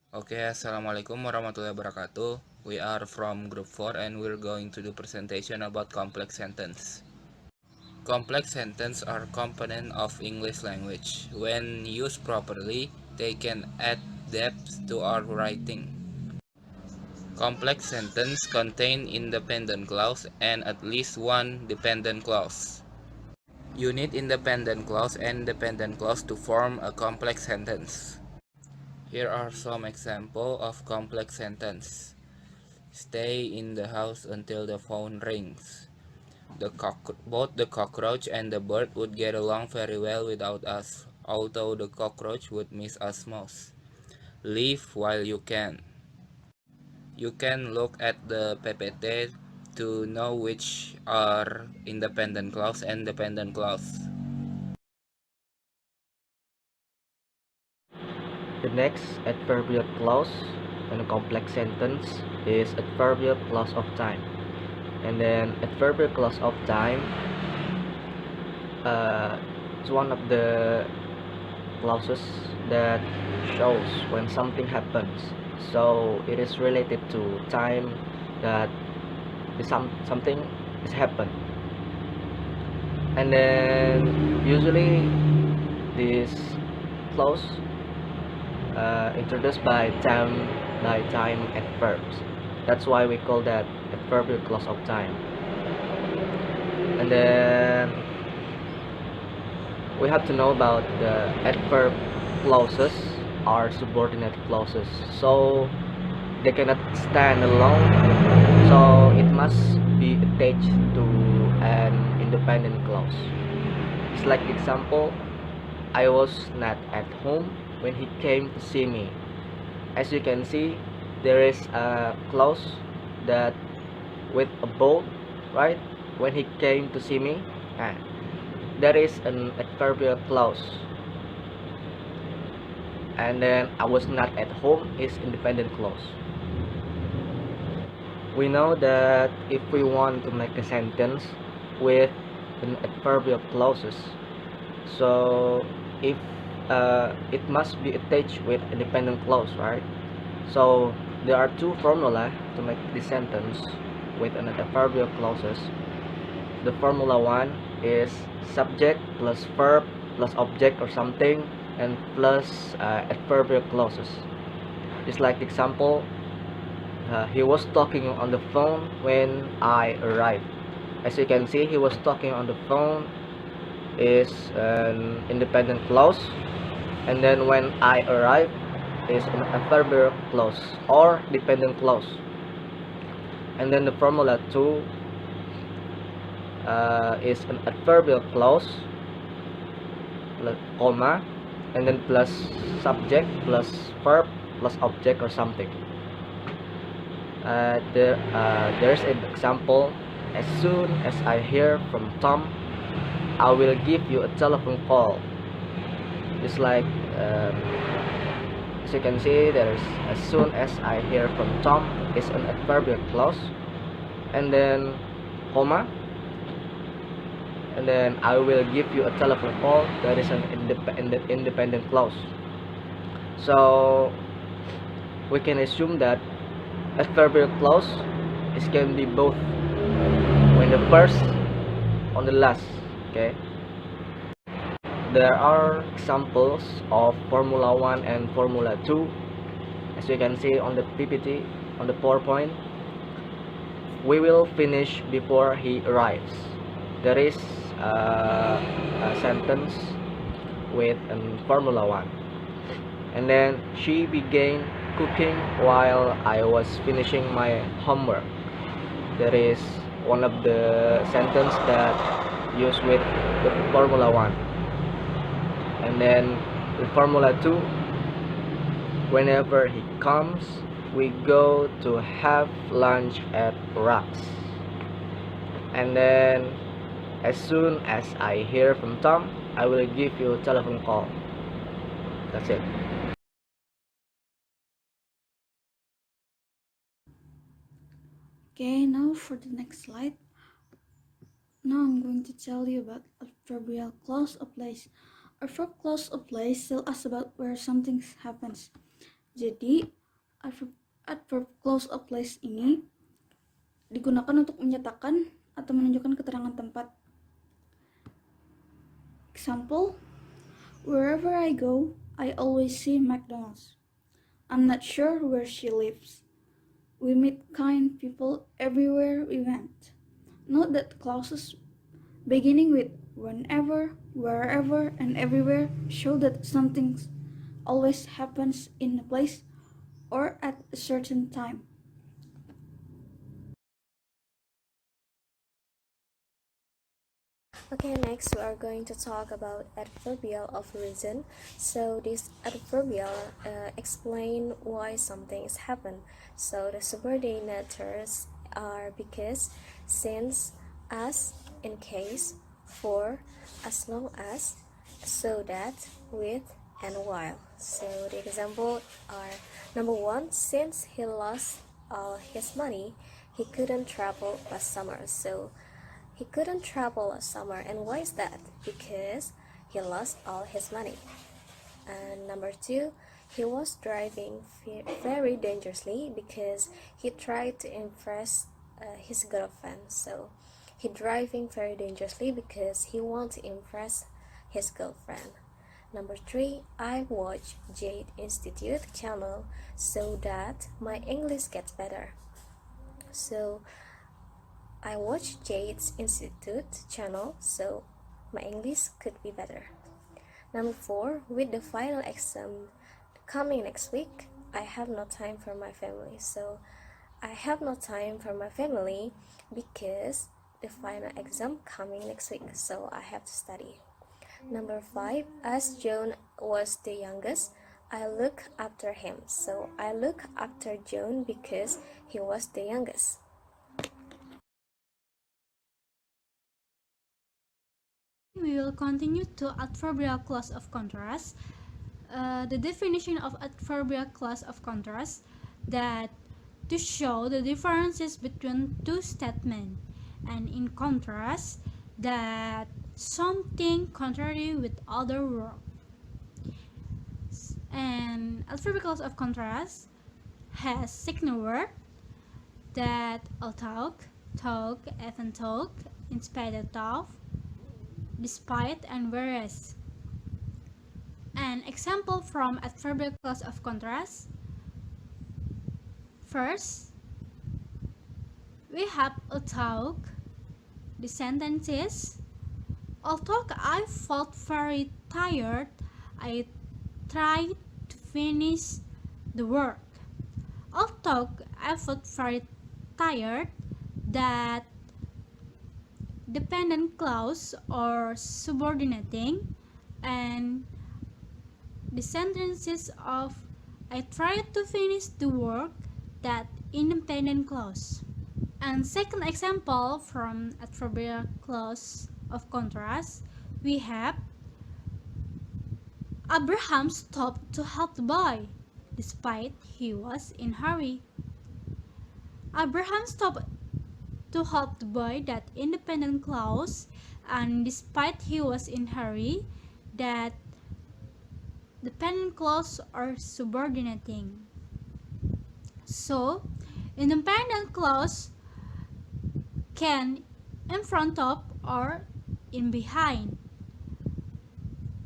Oke, Assalamualaikum warahmatullahi wabarakatuh. We are from group 4 and we're going to do presentation about complex sentence. Complex sentences are component of English language. When used properly, they can add depth to our writing. Complex sentences contain independent clause and at least one dependent clause. You need independent clause and dependent clause to form a complex sentence. Here are some examples of complex sentence. Stay in the house until the phone rings. Both the cockroach and the bird would get along very well without us, although the cockroach would miss us most. Leave while you can. You can look at the PPT to know which are independent clause and dependent clause. The next adverbial clause in a complex sentence is adverbial clause of time. And then adverbial clause of time is one of the clauses that shows when something happens. So it is related to time that something is happened. And then usually this clause introduced by time adverbs. That's why we call that adverbial clause of time. And then we have to know about the adverb clauses are subordinate clauses, so they cannot stand alone. So it must be attached to an independent clause. It's like example, I was not at home when he came to see me. As you can see, there is a clause that with a bold, right? When he came to see me, there is an adverbial clause. And then I was not at home is independent clause. We know that if we want to make a sentence with an adverbial clauses, so if it must be attached with independent clause, right? So there are two formula to make this sentence with an adverbial clauses. The formula one is subject plus verb plus object or something and plus adverbial clauses. Just like example, he was talking on the phone when I arrived. As you can see, he was talking on the phone is an independent clause, and then when I arrived is an adverbial clause or dependent clause. And then the formula 2 is an adverbial clause plus comma and then plus subject plus verb plus object or something. There's an example. As soon as I hear from Tom, I will give you a telephone call. Just like as you can see, there's as soon as I hear from Tom is an adverbial clause, and then comma, and then I will give you a telephone call. That is an independent clause. So we can assume that adverbial clause can be both when the first on the last. Okay, there are examples of formula 1 and formula 2 as you can see on the PPT on the PowerPoint. We will finish before he arrives. There is a sentence with formula 1, and then she began cooking while I was finishing my homework. There is one of the sentence that used with the formula 1. And then the formula 2, whenever he comes, we go to have lunch at Rocks. And then as soon as I hear from Tom, I will give you a telephone call. That's it. Okay, now for the next slide. Now I'm going to tell you about adverbial clause of place. A verb clause of place tells us about where something happens. Jadi, adverb close of place ini digunakan untuk menyatakan atau menunjukkan keterangan tempat. Example, wherever I go, I always see McDonald's. I'm not sure where she lives. We meet kind people everywhere we went. Note that clauses beginning with whenever, wherever, and everywhere show that something always happens in a place or at a certain time. Okay, next we are going to talk about adverbial of reason. So this adverbial explain why something is happened. So the subordinators are because, since, as, in case, for, as long as, so that, with, and while. So the example are: number one, since he lost all his money, he couldn't travel last summer. So he couldn't travel last summer. And why is that? Because he lost all his money. And number two, he was driving very dangerously because he tried to impress his girlfriend. So he driving very dangerously because he want to impress his girlfriend. Number three, I watch Jade Institute channel so that my English gets better. So I watch Jade's Institute channel so my English could be better. Number four, with the final exam coming next week, I have no time for my family. So I have no time for my family because the final exam coming next week, so I have to study. Number five, as John was the youngest, I look after him. So I look after John because he was the youngest. We will continue to adverbial clause of contrast. The definition of adverbial clause of contrast, that to show the differences between two statements, and in contrast, that something contrary with other word. And adverbial clause of contrast has signal word, that although, talk, even talk, in spite of, despite, and whereas. An example from adverbial clause of contrast. First, we have although. The sentence is, although I felt very tired, I tried to finish the work. Although I felt very tired, that dependent clause or subordinating, and the sentences of I tried to finish the work, that independent clause. And second example from adverbial clause of contrast, we have Abraham stopped to help the boy despite he was in hurry. Abraham stopped to help the boy, that independent clause, and despite he was in hurry, that dependent clause or subordinating. So, independent clause can in front of or in behind,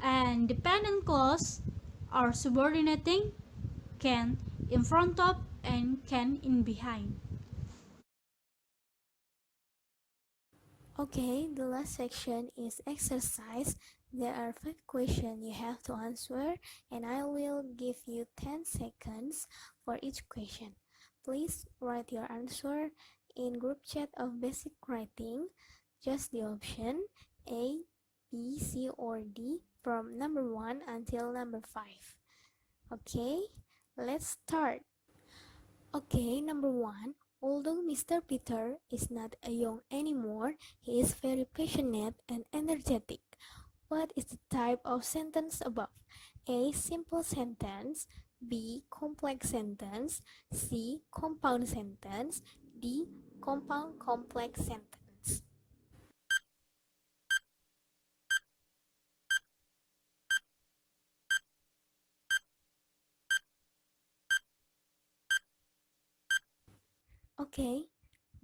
and dependent clause or subordinating can in front of and can in behind. Okay, the last section is exercise. There are 5 questions you have to answer, and I will give you 10 seconds for each question. Please write your answer in group chat of basic writing. Just the option A, B, C, or D from number 1 until number 5. Okay, let's start. Okay, number 1. Although Mr. Peter is not a young anymore, he is very passionate and energetic. What is the type of sentence above? A. Simple sentence. B. Complex sentence. C. Compound sentence. D. Compound complex sentence. Okay,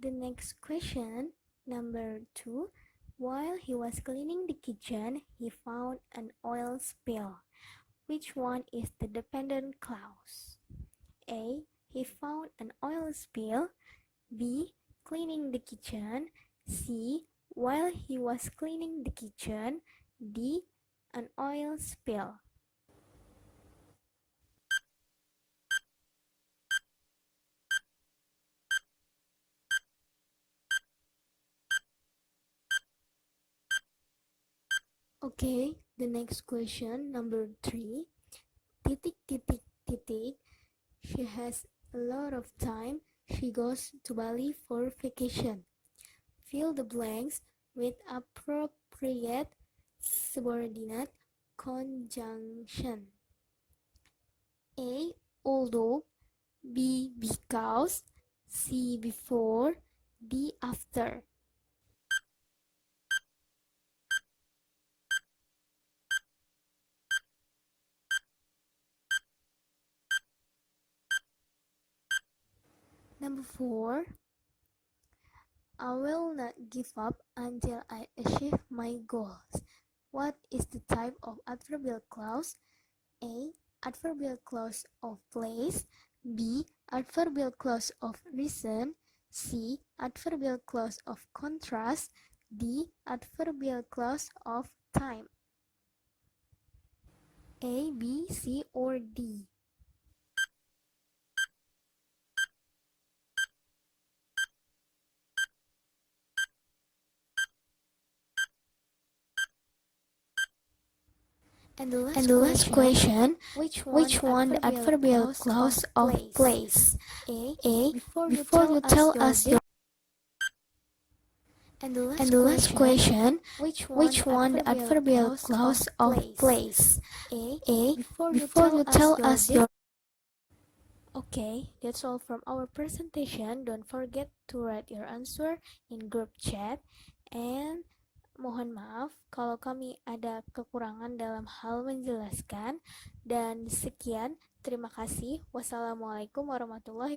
the next question, number 2. While he was cleaning the kitchen, he found an oil spill. Which one is the dependent clause? A. He found an oil spill. B. Cleaning the kitchen. C. While he was cleaning the kitchen. D. An oil spill. Okay, the next question, number 3. Titik titik titik. She has a lot of time. She goes to Bali for vacation. Fill the blanks with appropriate subordinate conjunction. A. Although. B. Because. C. Before. D. After. Number 4. I will not give up until I achieve my goals. What is the type of adverbial clause? A. Adverbial clause of place. B. Adverbial clause of reason. C. Adverbial clause of contrast. D. Adverbial clause of time. A, B, C, or D? And the last question, which one the adverbial clause of place? A, before you tell us your And the last question, which one the adverbial clause of place? A, before you tell us your Okay, that's all from our presentation. Don't forget to write your answer in group chat. And mohon maaf kalau kami ada kekurangan dalam hal menjelaskan. Dan sekian, terima kasih. Wassalamualaikum warahmatullahi wabarakatuh.